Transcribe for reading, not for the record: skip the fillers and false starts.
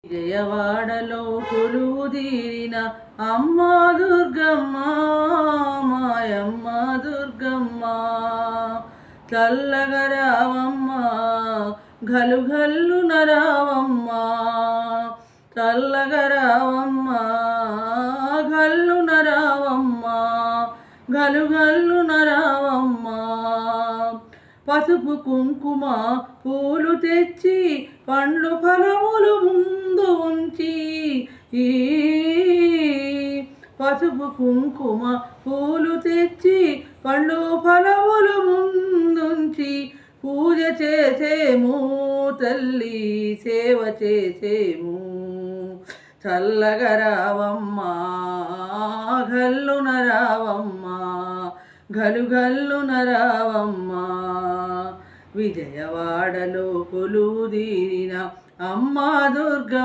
విజయవాడలో కొలువుదీరిన అమ్మ దుర్గమ్మ, మాయమ్మ దుర్గమ్మ, చల్లగా రావమ్మ, గలుగల్లున రావమ్మ, చల్లగా రావమ్మ, గల్లున రావమ్మ, గలుగల్లున రావమ్మ. పసుపు కుంకుమ పూలు తెచ్చి పండ్లు ఫలములు ముందు ఉంచి, పసుపు కుంకుమ పూలు తెచ్చి పండ్లు ఫలములు ముందుంచి పూజ చేసేము తల్లి, సేవ చేసేము. చల్లగా రావమ్మ, గల్లున రావమ్మ, గలుగల్లున రావమ్మ. విజయవాడలో కొలువుదీరిన అమ్మ దుర్గమ్మ.